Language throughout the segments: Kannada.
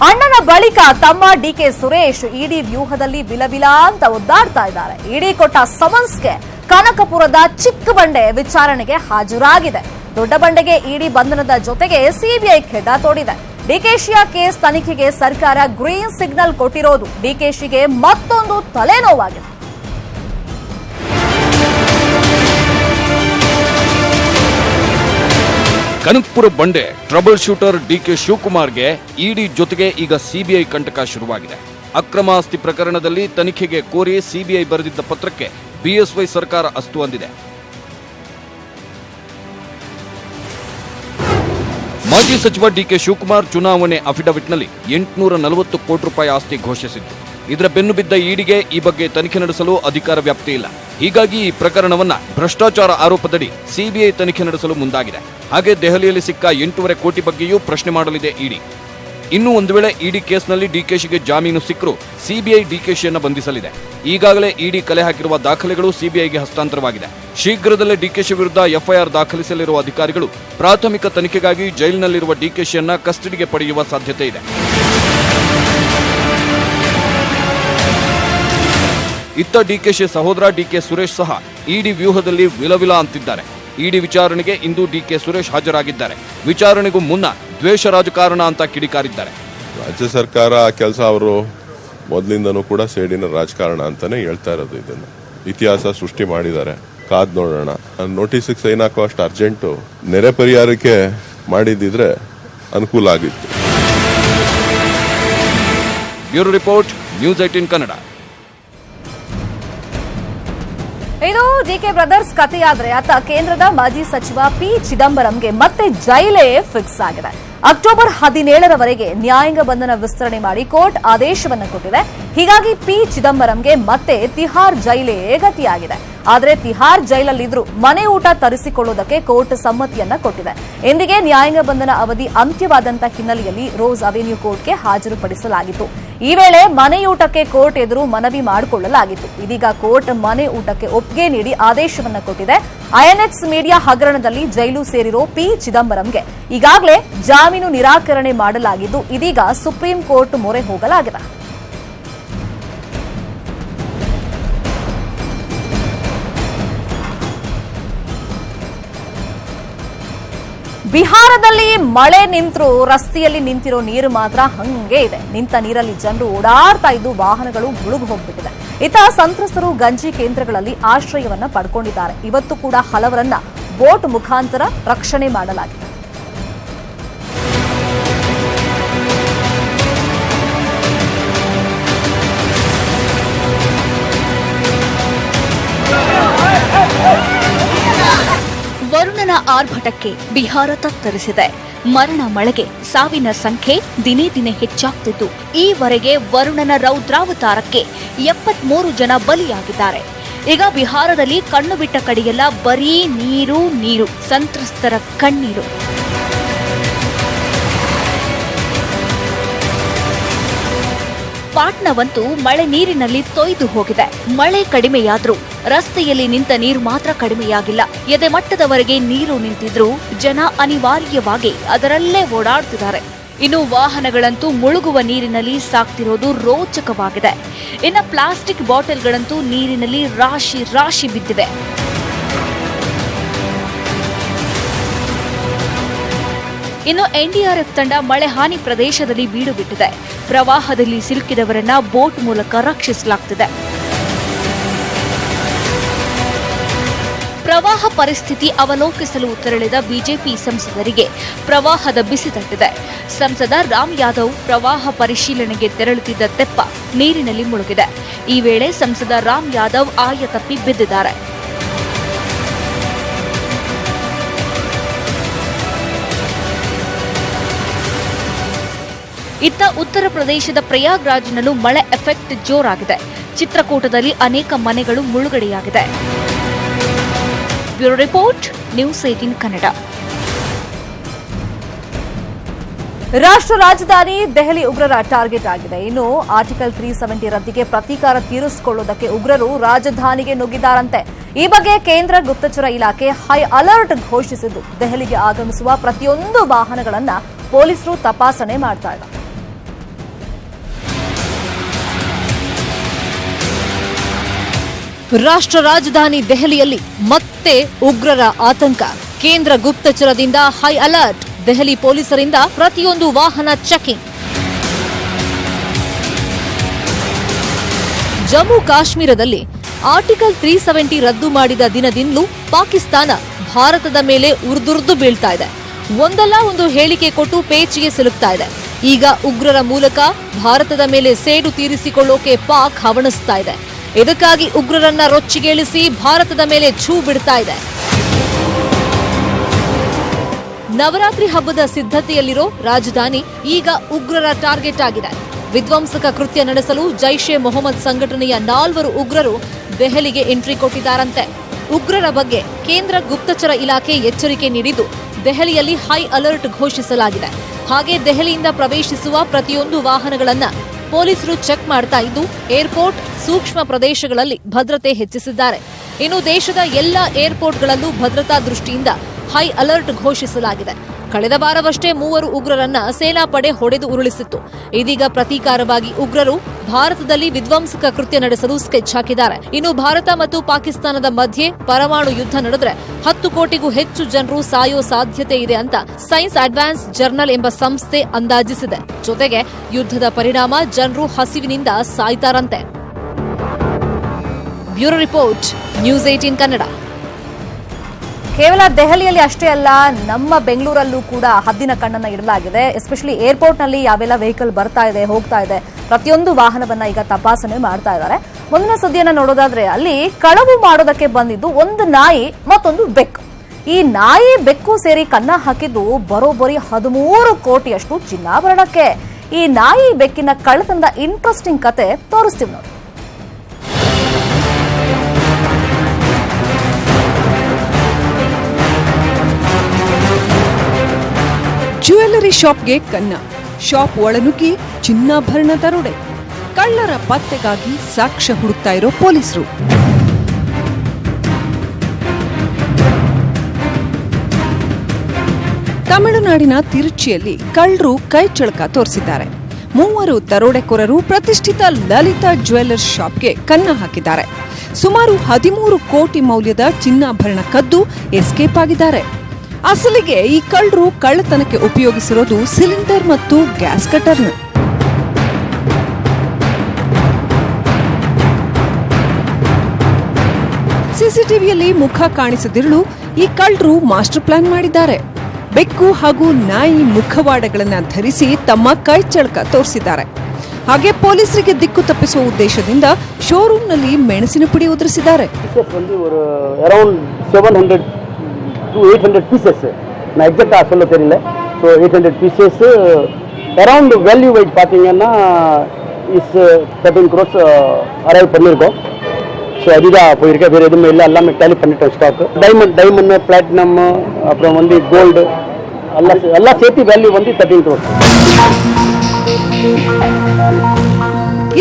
ಅಣ್ಣನ ಬಳಿಕ ತಮ್ಮ ಡಿಕೆ ಸುರೇಶ್ ಇಡಿ ವ್ಯೂಹದಲ್ಲಿ ಬಿಲಬಿಲ ಅಂತ ಒದ್ದಾಡ್ತಾ ಇದ್ದಾರೆ. ಇಡಿ ಕೊಟ್ಟ ಸಮನ್ಸ್ಗೆ ಕನಕಪುರದ ಚಿಕ್ಕಬಂಡೆ ವಿಚಾರಣೆಗೆ ಹಾಜರಾಗಿದೆ. ದೊಡ್ಡ ಬಂಡೆಗೆ ಇಡಿ ಬಂಧನದ ಜೊತೆಗೆ ಸಿಬಿಐ ಖೆಡ್ಡ ತೋಡಿದೆ. ಡಿಕೆಶಿಯ ಕೇಸ್ ತನಿಖೆಗೆ ಸರ್ಕಾರ ಗ್ರೀನ್ ಸಿಗ್ನಲ್ ಕೊಟ್ಟಿರೋದು ಡಿಕೆಶಿಗೆ ಮತ್ತೊಂದು ತಲೆನೋವಾಗಿದೆ. ಕನಕಪುರ ಬಂಡೆ ಟ್ರಬಲ್ ಶೂಟರ್ ಡಿಕೆ ಶಿವಕುಮಾರ್ಗೆ ಇಡಿ ಜೊತೆಗೆ ಈಗ ಸಿಬಿಐ ಕಂಟಕ ಶುರುವಾಗಿದೆ. ಅಕ್ರಮ ಆಸ್ತಿ ಪ್ರಕರಣದಲ್ಲಿ ತನಿಖೆಗೆ ಕೋರಿ ಸಿಬಿಐ ಬರೆದಿದ್ದ ಪತ್ರಕ್ಕೆ ಬಿಎಸ್ವೈ ಸರ್ಕಾರ ಅಸ್ತು ಅಂದಿದೆ. ಮಾಜಿ ಸಚಿವ ಡಿಕೆ ಶಿವಕುಮಾರ್ ಚುನಾವಣೆ ಅಫಿಡವಿಟ್ನಲ್ಲಿ 840 ಕೋಟಿ ರೂಪಾಯಿ ಆಸ್ತಿ ಘೋಷಿಸಿದ್ದು, ಇದರ ಬೆನ್ನು ಬಿದ್ದ ಇಡಿಗೆ ಈ ಬಗ್ಗೆ ತನಿಖೆ ನಡೆಸಲು ಅಧಿಕಾರ ವ್ಯಾಪ್ತಿ ಇಲ್ಲ. ಹೀಗಾಗಿ ಈ ಪ್ರಕರಣವನ್ನ ಭ್ರಷ್ಟಾಚಾರ ಆರೋಪದಡಿ ಸಿಬಿಐ ತನಿಖೆ ನಡೆಸಲು ಮುಂದಾಗಿದೆ. ಹಾಗೆ ದೆಹಲಿಯಲ್ಲಿ ಸಿಕ್ಕ 8.5 ಕೋಟಿ ಬಗ್ಗೆಯೂ ಪ್ರಶ್ನೆ ಮಾಡಲಿದೆ ಇಡಿ. ಇನ್ನು ಒಂದು ವೇಳೆ ಇಡಿ ಕೇಸ್ನಲ್ಲಿ ಡಿಕೆಶಿಗೆ ಜಾಮೀನು ಸಿಕ್ಕರೂ ಸಿಬಿಐ ಡಿಕೆಶಿಯನ್ನ ಬಂಧಿಸಲಿದೆ. ಈಗಾಗಲೇ ಇಡಿ ಕಲೆ ಹಾಕಿರುವ ದಾಖಲೆಗಳು ಸಿಬಿಐಗೆ ಹಸ್ತಾಂತರವಾಗಿದೆ. ಶೀಘ್ರದಲ್ಲೇ ಡಿಕೆಶಿ ವಿರುದ್ಧ ಎಫ್ಐಆರ್ ದಾಖಲಿಸಲಿರುವ ಅಧಿಕಾರಿಗಳು ಪ್ರಾಥಮಿಕ ತನಿಖೆಗಾಗಿ ಜೈಲಿನಲ್ಲಿರುವ ಡಿಕೆಶಿಯನ್ನ ಕಸ್ಟಡಿಗೆ ಪಡೆಯುವ ಸಾಧ್ಯತೆ ಇದೆ. ಇತ್ತ ಡಿಕೆಶಿ ಸಹೋದರ ಡಿಕೆ ಸುರೇಶ್ ಸಹ ಇಡಿ ವ್ಯೂಹದಲ್ಲಿ ವಿಲವಿಲ ಅಂತಿದ್ದಾರೆ. ಇಡಿ ವಿಚಾರಣೆಗೆ ಇಂದು ಡಿಕೆ ಸುರೇಶ್ ಹಾಜರಾಗಿದ್ದಾರೆ. ವಿಚಾರಣೆಗೂ ಮುನ್ನ ದ್ವೇಷ ರಾಜಕಾರಣ ಅಂತ ಕಿಡಿಕಾರಿದ್ದಾರೆ. ರಾಜ್ಯ ಸರ್ಕಾರ ಕೆಲಸ ಅವರು ಮೊದಲಿಂದನೂ ಕೂಡ ಸೇಡಿನ ರಾಜಕಾರಣ ಅಂತಾನೆ ಹೇಳ್ತಾ ಇರೋದು. ಇದನ್ನ ಇತಿಹಾಸ ಸೃಷ್ಟಿ ಮಾಡಿದ್ದಾರೆ. ಕಾದ್ ನೋಡೋಣ. ನೋಟಿಸ್ಗೆ ಸೈನ್ ಹಾಕೋ ಅಷ್ಟು ಅರ್ಜೆಂಟು ನೆರೆ ಪರಿಹಾರಕ್ಕೆ ಮಾಡಿದ್ರೆ ಅನುಕೂಲ ಆಗಿತ್ತು. Bureau report, news 18 Kannada. ಇದು ಡಿಕೆ ಬ್ರದರ್ಸ್ ಕಥೆಯಾದ್ರೆ ಆತ ಕೇಂದ್ರದ ಮಾಜಿ ಸಚಿವ ಪಿ ಚಿದಂಬರಂಗೆ ಮತ್ತೆ ಜೈಲೇ ಫಿಕ್ಸ್ ಆಗಿದೆ. ಅಕ್ಟೋಬರ್ 17ರವರೆಗೆ ನ್ಯಾಯಾಂಗ ಬಂಧನ ವಿಸ್ತರಣೆ ಮಾಡಿ ಕೋರ್ಟ್ ಆದೇಶವನ್ನು ಕೊಟ್ಟಿದೆ. ಹೀಗಾಗಿ ಪಿ ಚಿದಂಬರಂಗೆ ಮತ್ತೆ ತಿಹಾರ್ ಜೈಲೇ ಗತಿಯಾಗಿದೆ. ಆದರೆ ತಿಹಾರ್ ಜೈಲಲ್ಲಿದ್ರೂ ಮನೆ ಊಟ ತರಿಸಿಕೊಳ್ಳುವುದಕ್ಕೆ ಕೋರ್ಟ್ ಸಮ್ಮತಿಯನ್ನ ಕೊಟ್ಟಿದೆ. ಇಂದಿಗೆ ನ್ಯಾಯಾಂಗ ಬಂಧನ ಅವಧಿ ಅಂತ್ಯವಾದಂತಹ ಹಿನ್ನೆಲೆಯಲ್ಲಿ ರೋಸ್ ಅವೆನ್ಯೂ ಕೋರ್ಟ್ಗೆ ಹಾಜರುಪಡಿಸಲಾಗಿತ್ತು. ಈ ವೇಳೆ ಮನೆಯೂಟಕ್ಕೆ ಕೋರ್ಟ್ ಎದುರು ಮನವಿ ಮಾಡಿಕೊಳ್ಳಲಾಗಿತ್ತು. ಇದೀಗ ಕೋರ್ಟ್ ಮನೆ ಊಟಕ್ಕೆ ಒಪ್ಪಿಗೆ ನೀಡಿ ಆದೇಶವನ್ನ ಕೊಟ್ಟಿದೆ. ಐಎನ್ಎಕ್ಸ್ ಮೀಡಿಯಾ ಹಗರಣದಲ್ಲಿ ಜೈಲು ಸೇರಿರೋ ಪಿ ಚಿದಂಬರಂಗೆ ಈಗಾಗಲೇ ಜಾಮೀನು ನಿರಾಕರಣೆ ಮಾಡಲಾಗಿದ್ದು, ಇದೀಗ ಸುಪ್ರೀಂ ಕೋರ್ಟ್ ಮೊರೆ ಹೋಗಲಾಗಿದೆ. ಬಿಹಾರದಲ್ಲಿ ಮಳೆ ನಿಂತರೂ ರಸ್ತೆಯಲ್ಲಿ ನಿಂತಿರೋ ನೀರು ಮಾತ್ರ ಹಂಗೆ ಇದೆ. ನಿಂತ ನೀರಲ್ಲಿ ಜನರು ಓಡಾಡ್ತಾ ಇದ್ದು ವಾಹನಗಳು ಮುಳುಗು ಹೋಗ್ಬಿಟ್ಟಿದೆ. ಇತ್ತ ಸಂತ್ರಸ್ತರು ಗಂಜಿ ಕೇಂದ್ರಗಳಲ್ಲಿ ಆಶ್ರಯವನ್ನ ಪಡ್ಕೊಂಡಿದ್ದಾರೆ. ಇವತ್ತು ಕೂಡ ಹಲವರನ್ನ ಬೋಟ್ ಮುಖಾಂತರ ರಕ್ಷಣೆ ಮಾಡಲಾಗಿದೆ. ವರುಣನ ಆರ್ಭಟಕ್ಕೆ ಬಿಹಾರ ತತ್ತರಿಸಿದೆ. ಮರಣ ಮಳೆಗೆ ಸಾವಿನ ಸಂಖ್ಯೆ ದಿನೇ ದಿನೇ ಹೆಚ್ಚಾಗ್ತಿದ್ದು, ಈವರೆಗೆ ವರುಣನ ರೌದ್ರಾವತಾರಕ್ಕೆ 73 ಜನ ಬಲಿಯಾಗಿದ್ದಾರೆ. ಈಗ ಬಿಹಾರದಲ್ಲಿ ಕಣ್ಣು ಬಿಟ್ಟ ಕಡೆಯೆಲ್ಲ ಬರೀ ನೀರು ನೀರು, ಸಂತ್ರಸ್ತರ ಕಣ್ಣೀರು. ಪಾಟ್ನಾವಂತೂ ಮಳೆ ನೀರಿನಲ್ಲಿ ತೊಯ್ದು ಹೋಗಿದೆ. ಮಳೆ ಕಡಿಮೆಯಾದ್ರೂ ರಸ್ತೆಯಲ್ಲಿ ನಿಂತ ನೀರು ಮಾತ್ರ ಕಡಿಮೆಯಾಗಿಲ್ಲ. ಎದೆ ಮಟ್ಟದವರೆಗೆ ನೀರು ನಿಂತಿದ್ರೂ ಜನ ಅನಿವಾರ್ಯವಾಗಿ ಅದರಲ್ಲೇ ಓಡಾಡ್ತಿದ್ದಾರೆ. ಇನ್ನು ವಾಹನಗಳಂತೂ ಮುಳುಗುವ ನೀರಿನಲ್ಲಿ ಸಾಕ್ತಿರೋದು ರೋಚಕವಾಗಿದೆ. ಇನ್ನು ಪ್ಲಾಸ್ಟಿಕ್ ಬಾಟಲ್ಗಳಂತೂ ನೀರಿನಲ್ಲಿ ರಾಶಿ ರಾಶಿ ಬಿದ್ದಿವೆ. ಇನ್ನು ಎನ್ಡಿಆರ್ಎಫ್ ತಂಡ ಮಳೆ ಹಾನಿ ಪ್ರದೇಶದಲ್ಲಿ ಬೀಡು ಬಿಟ್ಟಿದೆ. ಪ್ರವಾಹದಲ್ಲಿ ಸಿಲುಕಿದವರನ್ನ ಬೋಟ್ ಮೂಲಕ ರಕ್ಷಿಸಲಾಗುತ್ತಿದೆ. ಪ್ರವಾಹ ಪರಿಸ್ಥಿತಿ ಅವಲೋಕಿಸಲು ತೆರಳಿದ ಬಿಜೆಪಿ ಸಂಸದರಿಗೆ ಪ್ರವಾಹದ ಬಿಸಿ ತಟ್ಟಿದೆ. ಸಂಸದ ರಾಮ್ ಯಾದವ್ ಪ್ರವಾಹ ಪರಿಶೀಲನೆಗೆ ತೆರಳುತ್ತಿದ್ದ ತೆಪ್ಪ ನೀರಿನಲ್ಲಿ ಮುಳುಗಿದೆ. ಈ ವೇಳೆ ಸಂಸದ ರಾಮ್ ಯಾದವ್ ಆಯ ತಪ್ಪಿ ಬಿದ್ದಿದ್ದಾರೆ. ಇತ್ತ ಉತ್ತರ ಪ್ರದೇಶದ ಪ್ರಯಾಗ್ರಾಜ್ನಲ್ಲೂ ಮಳೆ ಎಫೆಕ್ಟ್ ಜೋರಾಗಿದೆ. ಚಿತ್ರಕೂಟದಲ್ಲಿ ಅನೇಕ ಮನೆಗಳು ಮುಳುಗಡೆಯಾಗಿದೆ. Bureau report, news 18 Kannada. ರಾಷ್ಟ್ರ ರಾಜಧಾನಿ ದೆಹಲಿ ಉಗ್ರರ ಟಾರ್ಗೆಟ್ ಆಗಿದೆ. ಇನ್ನು ಆರ್ಟಿಕಲ್ 370 ರದ್ದಿಗೆ ಪ್ರತೀಕಾರ ತೀರಿಸಿಕೊಳ್ಳುವುದಕ್ಕೆ ಉಗ್ರರು ರಾಜಧಾನಿಗೆ ನುಗ್ಗಿದ್ದಾರಂತೆ. ಈ ಬಗ್ಗೆ ಕೇಂದ್ರ ಗುಪ್ತಚರ ಇಲಾಖೆ ಹೈ ಅಲರ್ಟ್ ಘೋಷಿಸಿದ್ದು, ದೆಹಲಿಗೆ ಆಗಮಿಸುವ ಪ್ರತಿಯೊಂದು ವಾಹನಗಳನ್ನು ಪೊಲೀಸರು ತಪಾಸಣೆ ಮಾಡ್ತಾ ಇದ್ದಾರೆ. ರಾಷ್ಟ್ರ ರಾಜಧಾನಿ ದೆಹಲಿಯಲ್ಲಿ ಮತ್ತೆ ಉಗ್ರರ ಆತಂಕ. ಕೇಂದ್ರ ಗುಪ್ತಚರದಿಂದ ಹೈ ಅಲರ್ಟ್. ದೆಹಲಿ ಪೊಲೀಸರಿಂದ ಪ್ರತಿಯೊಂದು ವಾಹನ ಚೆಕಿಂಗ್. ಜಮ್ಮು ಕಾಶ್ಮೀರದಲ್ಲಿ ಆರ್ಟಿಕಲ್ 370 ರದ್ದು ಮಾಡಿದ ದಿನದಿಂದಲೂ ಪಾಕಿಸ್ತಾನ ಭಾರತದ ಮೇಲೆ ಉರ್ದುರ್ದು ಬೀಳ್ತಾ ಇದೆ. ಒಂದಲ್ಲ ಒಂದು ಹೇಳಿಕೆ ಕೊಟ್ಟು ಪೇಚಿಗೆ ಸಿಲುಕ್ತಾ ಇದೆ. ಈಗ ಉಗ್ರರ ಮೂಲಕ ಭಾರತದ ಮೇಲೆ ಸೇಡು ತೀರಿಸಿಕೊಳ್ಳೋಕೆ ಪಾಕ್ ಹವಣಿಸ್ತಾ ಇದೆ. ಇದಕ್ಕಾಗಿ ಉಗ್ರರನ್ನ ರೊಚ್ಚಿಗೇಳಿಸಿ ಭಾರತದ ಮೇಲೆ ಛೂ ಬಿಡ್ತಾ ಇದೆ. ನವರಾತ್ರಿ ಹಬ್ಬದ ಸಿದ್ಧತೆಯಲ್ಲಿರೋ ರಾಜಧಾನಿ ಈಗ ಉಗ್ರರ ಟಾರ್ಗೆಟ್ ಆಗಿದೆ. ವಿಧ್ವಂಸಕ ಕೃತ್ಯ ನಡೆಸಲು ಜೈಷ್ ಎ ಮೊಹಮ್ಮದ್ ಸಂಘಟನೆಯ 4 ಉಗ್ರರು ದೆಹಲಿಗೆ ಎಂಟ್ರಿ ಕೊಟ್ಟಿದ್ದಾರಂತೆ. ಉಗ್ರರ ಬಗ್ಗೆ ಕೇಂದ್ರ ಗುಪ್ತಚರ ಇಲಾಖೆ ಎಚ್ಚರಿಕೆ ನೀಡಿದ್ದು ದೆಹಲಿಯಲ್ಲಿ ಹೈ ಅಲರ್ಟ್ ಘೋಷಿಸಲಾಗಿದೆ. ಹಾಗೆ ದೆಹಲಿಯಿಂದ ಪ್ರವೇಶಿಸುವ ಪ್ರತಿಯೊಂದು ವಾಹನಗಳನ್ನ ಪೊಲೀಸರು ಚೆಕ್ ಮಾಡ್ತಾ ಇದ್ದು ಏರ್ಪೋರ್ಟ್, ಸೂಕ್ಷ್ಮ ಪ್ರದೇಶಗಳಲ್ಲಿ ಭದ್ರತೆ ಹೆಚ್ಚಿಸಿದ್ದಾರೆ. ಇನ್ನು ದೇಶದ ಎಲ್ಲಾ ಏರ್ಪೋರ್ಟ್ಗಳಲ್ಲೂ ಭದ್ರತಾ ದೃಷ್ಟಿಯಿಂದ ಹೈ ಅಲರ್ಟ್ ಘೋಷಿಸಲಾಗಿದೆ. ಕಳೆದ ವಾರವಷ್ಟೇ 3 ಉಗ್ರರನ್ನ ಸೇನಾಪಡೆ ಹೊಡೆದು ಉರುಳಿಸಿತ್ತು. ಇದೀಗ ಪ್ರತೀಕಾರವಾಗಿ ಉಗ್ರರು ಭಾರತದಲ್ಲಿ ವಿಧ್ವಂಸಕ ಕೃತ್ಯ ನಡೆಸಲು ಸ್ಕೆಚ್ ಹಾಕಿದ್ದಾರೆ. ಇನ್ನು ಭಾರತ ಮತ್ತು ಪಾಕಿಸ್ತಾನದ ಮಧ್ಯೆ ಪರಮಾಣು ಯುದ್ಧ ನಡೆದ್ರೆ 10 ಕೋಟಿಗೂ ಹೆಚ್ಚು ಜನರು ಸಾಯೋ ಸಾಧ್ಯತೆ ಇದೆ ಅಂತ ಸೈನ್ಸ್ ಅಡ್ವಾನ್ಸ್ ಜರ್ನಲ್ ಎಂಬ ಸಂಸ್ಥೆ ಅಂದಾಜಿಸಿದೆ. ಜೊತೆಗೆ ಯುದ್ಧದ ಪರಿಣಾಮ ಜನರು ಹಸಿವಿನಿಂದ ಸಾಯ್ತಾರಂತೆ. Bureau report, news 18 Kannada. ಕೇವಲ ದೆಹಲಿಯಲ್ಲಿ ಅಷ್ಟೇ ಅಲ್ಲ, ನಮ್ಮ ಬೆಂಗಳೂರಲ್ಲೂ ಕೂಡ ಹದ್ದಿನ ಕಣ್ಣನ್ನ ಇಡಲಾಗಿದೆ. ಎಸ್ಪೆಷಲಿ ಏರ್ಪೋರ್ಟ್ನಲ್ಲಿ ಯಾವೆಲ್ಲ ವೆಹಿಕಲ್ ಬರ್ತಾ ಇದೆ, ಹೋಗ್ತಾ ಇದೆ, ಪ್ರತಿಯೊಂದು ವಾಹನವನ್ನ ಈಗ ತಪಾಸಣೆ ಮಾಡ್ತಾ ಇದ್ದಾರೆ. ಮುಂದಿನ ಸುದ್ದಿಯನ್ನ ನೋಡೋದಾದ್ರೆ, ಅಲ್ಲಿ ಕಳವು ಮಾಡೋದಕ್ಕೆ ಬಂದಿದ್ದು ಒಂದು ನಾಯಿ ಮತ್ತೊಂದು ಬೆಕ್ಕು. ಈ ನಾಯಿ ಬೆಕ್ಕು ಸೇರಿ ಕನ್ನ ಹಾಕಿದ್ದು ಬರೋಬ್ಬರಿ 13 ಕೋಟಿಯಷ್ಟು ಚಿನ್ನಾಭರಣಕ್ಕೆ. ಈ ನಾಯಿ ಬೆಕ್ಕಿನ ಕಳ್ಳತನದ ಇಂಟ್ರೆಸ್ಟಿಂಗ್ ಕತೆ ತೋರಿಸ್ತೀವಿ ನೋಡಿ. ಜ್ಯುವೆಲ್ಲರಿ ಶಾಪ್ಗೆ ಕನ್ನ. ಶಾಪ್ ಒಳನುಗ್ಗಿ ಚಿನ್ನಾಭರಣ ದರೋಡೆ. ಕಳ್ಳರ ಪತ್ತೆಗಾಗಿ ಸಾಕ್ಷ್ಯ ಹುಡುಕ್ತಾ ಇರೋ ಪೊಲೀಸರು. ತಮಿಳುನಾಡಿನ ತಿರುಚಿಯಲ್ಲಿ ಕಳ್ಳರು ಕೈ ಚಳಕ ತೋರಿಸಿದ್ದಾರೆ. 3 ದರೋಡೆಕೋರರು ಪ್ರತಿಷ್ಠಿತ ಲಲಿತಾ ಜ್ಯುವೆಲ್ಲರ್ಸ್ ಶಾಪ್ಗೆ ಕನ್ನ ಹಾಕಿದ್ದಾರೆ. ಸುಮಾರು 13 ಕೋಟಿ ಮೌಲ್ಯದ ಚಿನ್ನಾಭರಣ ಕದ್ದು ಎಸ್ಕೇಪ್ ಆಗಿದ್ದಾರೆ. ಅಸಲಿಗೆ ಈ ಕಳ್ಳರು ಕಳ್ಳತನಕ್ಕೆ ಉಪಯೋಗಿಸಿರೋದು ಸಿಲಿಂಡರ್ ಮತ್ತು ಗ್ಯಾಸ್ ಕಟರ್ನ. ಸಿಸಿಟಿವಿಯಲ್ಲಿ ಮುಖ ಕಾಣಿಸದಿರಲು ಈ ಕಳ್ಳರು ಮಾಸ್ಟರ್ ಪ್ಲಾನ್ ಮಾಡಿದ್ದಾರೆ. ಬೆಕ್ಕು ಹಾಗೂ ನಾಯಿ ಮುಖವಾಡಗಳನ್ನ ಧರಿಸಿ ತಮ್ಮ ಕೈ ಚಳಕ ತೋರಿಸಿದ್ದಾರೆ. ಹಾಗೆ ಪೊಲೀಸರಿಗೆ ದಿಕ್ಕು ತಪ್ಪಿಸುವ ಉದ್ದೇಶದಿಂದ ಶೋರೂಮ್ನಲ್ಲಿ ಮೆಣಸಿನ ಪುಡಿ ಉದುರಿಸಿದ್ದಾರೆ. to 800 pieces. நான் எக்ஸாக்டா சொல்ல தெரியல. ஸோ 800 pieces அரௌண்ட் வேல்யூ வைட் பார்த்தீங்கன்னா இஸ் 13 crores அரைவ் பண்ணியிருக்கோம். ஸோ அதுதான் போயிருக்கேன், வேறு எதுவுமே இல்லை, எல்லாமே டேலி பண்ணிட்டோம் ஸ்டாக்கு. டைமண்ட் பிளாட்டினம் அப்புறம் வந்து கோல்டு எல்லாம் சேர்த்து வேல்யூ வந்து 13 crores.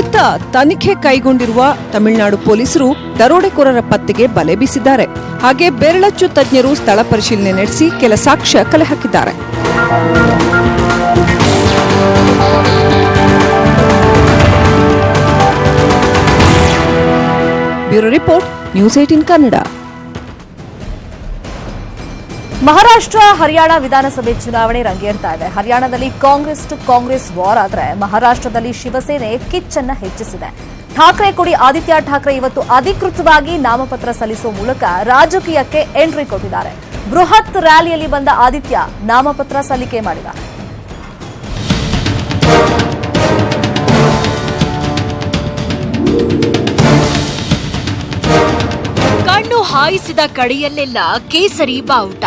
ಇತ್ತ ತನಿಖೆ ಕೈಗೊಂಡಿರುವ ತಮಿಳುನಾಡು ಪೊಲೀಸರು ದರೋಡೆಕೋರರ ಪತ್ತೆಗೆ ಬಲೆ ಬೀಸಿದ್ದಾರೆ. ಹಾಗೆ ಬೆರಳಚ್ಚು ತಜ್ಞರು ಸ್ಥಳ ಪರಿಶೀಲನೆ ನಡೆಸಿ ಕೆಲ ಸಾಕ್ಷ್ಯ ಕಲೆ ಹಾಕಿದ್ದಾರೆ. Bureau report, news 18 Kannada. Maharashtra, Haryana ವಿಧಾನಸಭೆ ಚುನಾವಣೆ ರಂಗೇರ್ತಾ ಇದೆ. ಹರಿಯಾಣದಲ್ಲಿ ಕಾಂಗ್ರೆಸ್ ಟು ಕಾಂಗ್ರೆಸ್ ವಾರ್ ಆದ್ರೆ ಮಹಾರಾಷ್ಟ್ರದಲ್ಲಿ ಶಿವಸೇನೆ ಕಿಚ್ಚನ್ನ ಹೆಚ್ಚಿಸಿದೆ. ಠಾಕ್ರೆ ಕುಡಿ ಆದಿತ್ಯ ಠಾಕ್ರೆ ಇವತ್ತು ಅಧಿಕೃತವಾಗಿ ನಾಮಪತ್ರ ಸಲ್ಲಿಸುವ ಮೂಲಕ ರಾಜಕೀಯಕ್ಕೆ ಎಂಟ್ರಿ ಕೊಟ್ಟಿದ್ದಾರೆ. ಬೃಹತ್ ರ್ಯಾಲಿಯಲ್ಲಿ ಬಂದ ಆದಿತ್ಯ ನಾಮಪತ್ರ ಸಲ್ಲಿಕೆ ಮಾಡಿದ್ದಾರೆ. ಕಣ್ಣು ಹಾಯಿಸಿದ ಕಡೆಯಲ್ಲೆಲ್ಲ ಕೇಸರಿ ಬಾವುಟ,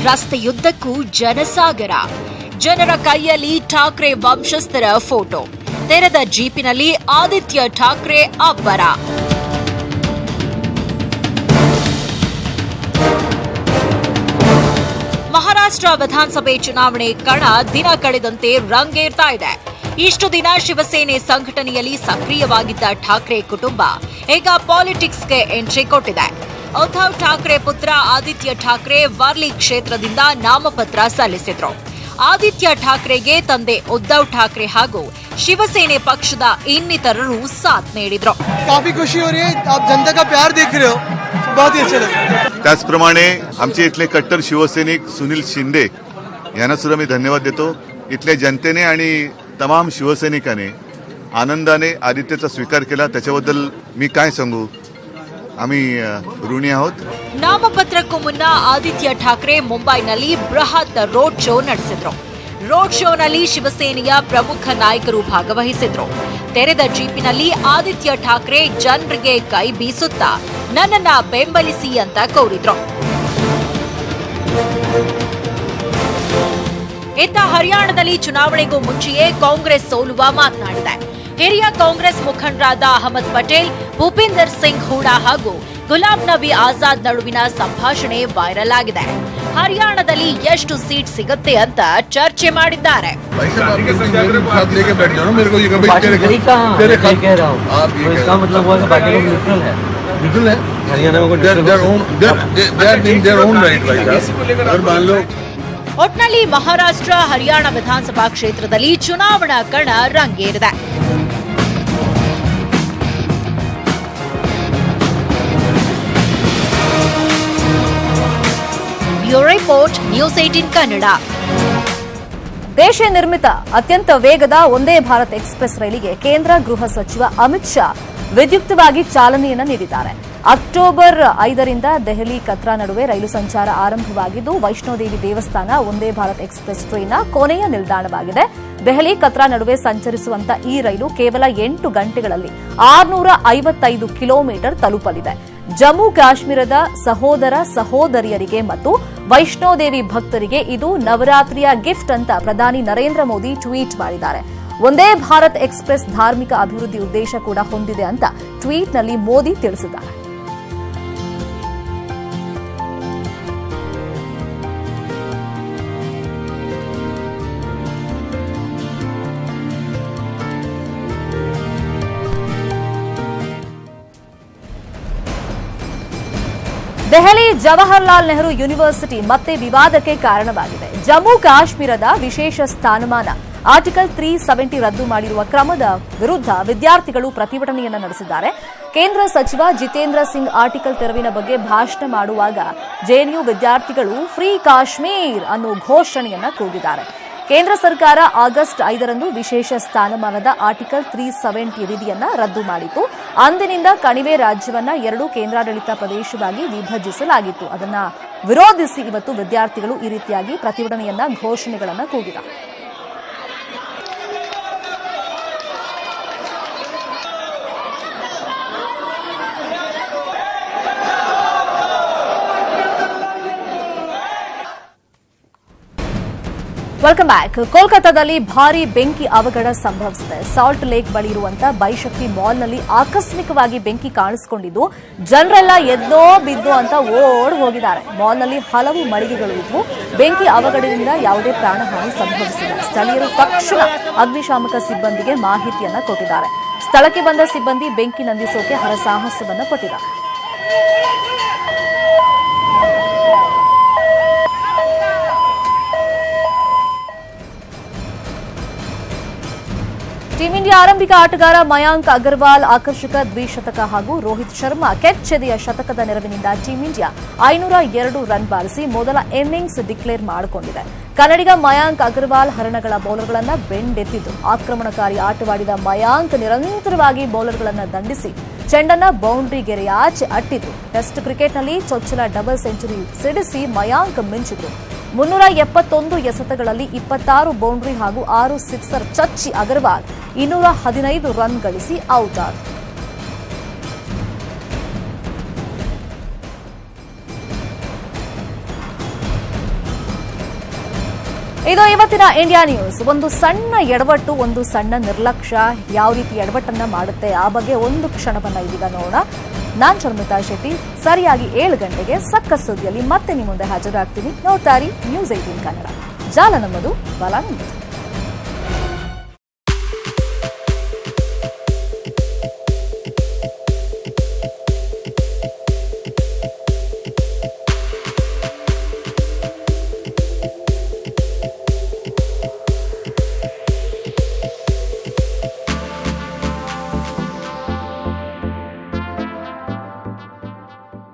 ರಸ್ತೆಯುದ್ದಕ್ಕೂ ಜನಸಾಗರ, ಜನರ ಕೈಯಲ್ಲಿ ಠಾಕ್ರೆ ವಂಶಸ್ಥರ ಫೋಟೋ, ತೆರೆದ ಜೀಪಿನಲ್ಲಿ ಆದಿತ್ಯ ಠಾಕ್ರೆ ಅಬ್ಬರ. ಮಹಾರಾಷ್ಟ್ರ ವಿಧಾನಸಭೆ ಚುನಾವಣೆ ಕಣ ದಿನ ಕಳೆದಂತೆ ರಂಗೇರ್ತಾ ಇದೆ. ಇಷ್ಟು ದಿನ ಶಿವಸೇನೆ ಸಂಘಟನೆಯಲ್ಲಿ ಸಕ್ರಿಯವಾಗಿದ್ದ ಠಾಕ್ರೆ ಕುಟುಂಬ ಈಗ ಪಾಲಿಟಿಕ್ಸ್ಗೆ ಎಂಟ್ರಿ ಕೊಟ್ಟಿದೆ. ಉದ್ಧವ್ ಠಾಕ್ರೆ ಪುತ್ರ ಆದಿತ್ಯ ಠಾಕ್ರೆ ವರ್ಲಿ ಕ್ಷೇತ್ರದಿಂದ ನಾಮಪತ್ರ ಸಲ್ಲಿಸಿದ್ರು. ಆದಿತ್ಯ ಠಾಕ್ರೆಗೆ ತಂದೆ ಉद्धವ್ ಠಾಕ್ರೆ ಹಾಗೂ ಶಿವಸೇನೆ ಪಕ್ಷದ ಇನ್ನಿತರರು ಸಾಥ್ ನೀಡಿದ್ರು. काफी खुशी हो रही है, आप जनता का प्यार देख रहे हो, बहुत ही अच्छा लगा. त्याचप्रमाणे आमचे इथले कट्टर शिवसैनिक सुनील शिंदे यांना सुद्धा मी धन्यवाद देतो. इथल्या जनतेने आणि तमाम शिवसैनिकांनी आनंदाने आदित्यचा स्वीकार केला, त्याच्याबद्दल मी काय सांगू, आम्ही ऋणी आहोत. ನಾಮಪತ್ರಕ್ಕೂ ಮುನ್ನ ಆದಿತ್ಯ ಠಾಕ್ರೆ ಮುಂಬೈನಲ್ಲಿ ಬೃಹತ್ ರೋಡ್ ಶೋ ನಡೆಸಿದ್ರು. ರೋಡ್ ಶೋನಲ್ಲಿ ಶಿವಸೇನೆಯ ಪ್ರಮುಖ ನಾಯಕರು ಭಾಗವಹಿಸಿದ್ರು. ತೆರೆದ ಜೀಪಿನಲ್ಲಿ ಆದಿತ್ಯ ಠಾಕ್ರೆ ಜನರಿಗೆ ಕೈ ಬೀಸುತ್ತಾ ನನ್ನನ್ನ ಬೆಂಬಲಿಸಿ ಅಂತ ಕೋರಿದ್ರು. ಇತ್ತ ಹರಿಯಾಣದಲ್ಲಿ ಚುನಾವಣೆಗೂ ಮುಂಚೆಯೇ ಕಾಂಗ್ರೆಸ್ ಸೋಲುವ ಮಾತನಾಡಿದೆ. ಹಿರಿಯ ಕಾಂಗ್ರೆಸ್ ಮುಖಂಡರಾದ ಅಹಮದ್ ಪಟೇಲ್, ಭೂಪಿಂದರ್ ಸಿಂಗ್ ಹೂಡಾ ಹಾಗೂ ಗುಲಾಂ ನಬಿ ಆಜಾದ್ ನಡುವಿನ ಸಂಭಾಷಣೆ ವೈರಲ್ ಆಗಿದೆ. ಹರಿಯಾಣದಲ್ಲಿ ಎಷ್ಟು ಸೀಟ್ ಸಿಗುತ್ತೆ ಅಂತ ಚರ್ಚೆ ಮಾಡಿದ್ದಾರೆ. ಒಟ್ನಲ್ಲಿ ಮಹಾರಾಷ್ಟ್ರ, ಹರಿಯಾಣ ವಿಧಾನಸಭಾ ಕ್ಷೇತ್ರದಲ್ಲಿ ಚುನಾವಣಾ ಕಣ ರಂಗೇರಿದೆ. Bureau report, news 18 Kannada. ದೇಶ ನಿರ್ಮಿತ ಅತ್ಯಂತ ವೇಗದ ಒಂದೇ ಭಾರತ್ ಎಕ್ಸ್‌ಪ್ರೆಸ್ ರೈಲಿಗೆ ಕೇಂದ್ರ ಗೃಹ ಸಚಿವ ಅಮಿತ್ ಶಾ ವಿದ್ಯುಕ್ತವಾಗಿ ಚಾಲನೆಯನ್ನು ನೀಡಿದ್ದಾರೆ. ಅಕ್ಟೋಬರ್ 5ರಿಂದ ದೆಹಲಿ ಕತ್ರಾ ನಡುವೆ ರೈಲು ಸಂಚಾರ ಆರಂಭವಾಗಿದ್ದು, ವೈಷ್ಣೋದೇವಿ ದೇವಸ್ಥಾನ ಒಂದೇ ಭಾರತ್ ಎಕ್ಸ್‌ಪ್ರೆಸ್ ಟ್ರೈನ್ನ ಕೊನೆಯ ನಿಲ್ದಾಣವಾಗಿದೆ. ದೆಹಲಿ ಕತ್ರಾ ನಡುವೆ ಸಂಚರಿಸುವಂತ ಈ ರೈಲು ಕೇವಲ 8 ಗಂಟೆಗಳಲ್ಲಿ 655 ಕಿಲೋಮೀಟರ್ ತಲುಪಲಿದೆ. ಜಮ್ಮು ಕಾಶ್ಮೀರದ ಸಹೋದರ ಸಹೋದರಿಯರಿಗೆ ಮತ್ತು ವೈಷ್ಣೋದೇವಿ ಭಕ್ತರಿಗೆ ಇದು ನವರಾತ್ರಿಯ ಗಿಫ್ಟ್ ಅಂತ ಪ್ರಧಾನಿ ನರೇಂದ್ರ ಮೋದಿ ಟ್ವೀಟ್ ಮಾಡಿದ್ದಾರೆ. ಒಂದೇ ಭಾರತ್ ಎಕ್ಸ್‌ಪ್ರೆಸ್ ಧಾರ್ಮಿಕ ಅಭಿವೃದ್ಧಿ ಉದ್ದೇಶ ಕೂಡ ಹೊಂದಿದೆ ಅಂತ ಟ್ವೀಟ್ನಲ್ಲಿ ಮೋದಿ ತಿಳಿಸಿದ್ದಾರೆ. ದೆಹಲಿ ಜವಾಹರ್ಲಾಲ್ ನೆಹರು ಯೂನಿವರ್ಸಿಟಿ ಮತ್ತೆ ವಿವಾದಕ್ಕೆ ಕಾರಣವಾಗಿದೆ. ಜಮ್ಮು ಕಾಶ್ಮೀರದ ವಿಶೇಷ ಸ್ಥಾನಮಾನ ಆರ್ಟಿಕಲ್ 370 ರದ್ದು ಮಾಡಿರುವ ಕ್ರಮದ ವಿರುದ್ಧ ವಿದ್ಯಾರ್ಥಿಗಳು ಪ್ರತಿಭಟನೆಯನ್ನು ನಡೆಸಿದ್ದಾರೆ. ಕೇಂದ್ರ ಸಚಿವ ಜಿತೇಂದ್ರ ಸಿಂಗ್ ಆರ್ಟಿಕಲ್ ತೆರವಿನ ಬಗ್ಗೆ ಭಾಷಣ ಮಾಡುವಾಗ ಜೆಎನ್ಯು ವಿದ್ಯಾರ್ಥಿಗಳು ಫ್ರೀ ಕಾಶ್ಮೀರ್ ಅನ್ನೋ ಘೋಷಣೆಯನ್ನ ಕೂಗಿದ್ದಾರೆ. ಕೇಂದ್ರ ಸರ್ಕಾರ ಆಗಸ್ಟ್ 5ರಂದು ವಿಶೇಷ ಸ್ಥಾನಮಾನದ ಆರ್ಟಿಕಲ್ 370 ವಿಧಿಯನ್ನ ರದ್ದು ಮಾಡಿತ್ತು. ಅಂದಿನಿಂದ ಕಣಿವೆ ರಾಜ್ಯವನ್ನ 2 ಕೇಂದ್ರಾಡಳಿತ ಪ್ರದೇಶವಾಗಿ ವಿಭಜಿಸಲಾಗಿತ್ತು. ಅದನ್ನ ವಿರೋಧಿಸಿ ಇವತ್ತು ವಿದ್ಯಾರ್ಥಿಗಳು ಈ ರೀತಿಯಾಗಿ ಪ್ರತಿಭಟನೆಯನ್ನ ಘೋಷಣೆಗಳನ್ನ ಕೂಗಿದ್ದಾರೆ. Welcome back. ಕೋಲ್ಕತ್ತಾದಲ್ಲಿ ಭಾರೀ ಬೆಂಕಿ ಅವಘಡ ಸಂಭವಿಸಿದೆ. ಸಾಲ್ಟ್ ಲೇಕ್ ಬಳಿ ಇರುವಂತಹ ಬೈಶಕ್ತಿ ಮಾಲ್ನಲ್ಲಿ ಆಕಸ್ಮಿಕವಾಗಿ ಬೆಂಕಿ ಕಾಣಿಸಿಕೊಂಡಿದ್ದು ಜನರೆಲ್ಲ ಎದ್ದೋ ಬಿದ್ದೋ ಅಂತ ಓಡ್ ಹೋಗಿದ್ದಾರೆ. ಮಾಲ್ನಲ್ಲಿ ಹಲವು ಮಳಿಗೆಗಳು ಇದ್ವು. ಬೆಂಕಿ ಅವಘಡದಿಂದ ಯಾವುದೇ ಪ್ರಾಣಹಾನಿ ಸಂಭವಿಸಿಲ್ಲ. ಸ್ಥಳೀಯರು ತಕ್ಷಣ ಅಗ್ನಿಶಾಮಕ ಸಿಬ್ಬಂದಿಗೆ ಮಾಹಿತಿಯನ್ನ ಕೊಟ್ಟಿದ್ದಾರೆ. ಸ್ಥಳಕ್ಕೆ ಬಂದ ಸಿಬ್ಬಂದಿ ಬೆಂಕಿ ನಂದಿಸೋಕೆ ಹರಸಾಹಸವನ್ನ ಪಟ್ಟಿದ್ದಾರೆ. ಟೀಂ ಇಂಡಿಯಾ ಆರಂಭಿಕ ಆಟಗಾರ ಮಯಾಂಕ್ ಅಗರ್ವಾಲ್ ಆಕರ್ಷಕ ದ್ವಿಶತಕ ಹಾಗೂ ರೋಹಿತ್ ಶರ್ಮಾ ಕೆಚ್ಚೆದೆಯ ಶತಕದ ನೆರವಿನಿಂದ ಟೀಂ ಇಂಡಿಯಾ 502 ರನ್ ಬಾರಿಸಿ ಮೊದಲ ಇನ್ನಿಂಗ್ಸ್ ಡಿಕ್ಲೇರ್ ಮಾಡಿಕೊಂಡಿದೆ. ಕನ್ನಡಿಗ ಮಯಾಂಕ್ ಅಗರ್ವಾಲ್ ಹರಣಗಳ ಬೌಲರ್ಗಳನ್ನು ಬೆಂಡೆತ್ತಿದ್ದು ಆಕ್ರಮಣಕಾರಿ ಆಟವಾಡಿದ ಮಯಾಂಕ್ ನಿರಂತರವಾಗಿ ಬೌಲರ್ಗಳನ್ನು ದಂಡಿಸಿ ಚೆಂಡನ್ನ ಬೌಂಡ್ರಿ ಗೆರೆಯಾಚೆ ಅಟ್ಟಿದ್ರು. ಟೆಸ್ಟ್ ಕ್ರಿಕೆಟ್ನಲ್ಲಿ ಚೊಚ್ಚಲ ಡಬಲ್ ಸೆಂಚುರಿ ಸಿಡಿಸಿ ಮಯಾಂಕ್ ಮಿಂಚಿದ್ರು. 371 ಎಸೆತಗಳಲ್ಲಿ 26 ಬೌಂಡ್ರಿ ಹಾಗೂ 6 ಸಿಕ್ಸರ್ ಚಚ್ಚಿ ಅಗರ್ವಾಲ್ 215 ರನ್ ಗಳಿಸಿ ಔಟ್ ಆದರು. ಇದು ಇವತ್ತಿನ ಇಂಡಿಯಾ ನ್ಯೂಸ್. ಒಂದು ಸಣ್ಣ ಎಡವಟ್ಟು, ಒಂದು ಸಣ್ಣ ನಿರ್ಲಕ್ಷ್ಯ ಯಾವ ರೀತಿ ಎಡವಟ್ಟನ್ನ ಮಾಡುತ್ತೆ ಆ ಬಗ್ಗೆ ಒಂದು ಕ್ಷಣವನ್ನ ಇದೀಗ ನೋಡೋಣ. ನಾನ್ ಶರ್ಮಿತಾ ಶೆಟ್ಟಿ. ಸರಿಯಾಗಿ 7 ಗಂಟೆಗೆ ಸಕ್ಕಸ್ ಸುದ್ದಿಯಲ್ಲಿ ಮತ್ತೆ ನಿಮ್ಮ ಮುಂದೆ ಹಾಜರಾಗ್ತೀನಿ. ನೋಡ್ತಾರಿ ನ್ಯೂಸ್ 18 ಕನ್ನಡ. ಜಾಲ ನಮ್ಮದು, ಬಲ ನಿಮ್ಮದು.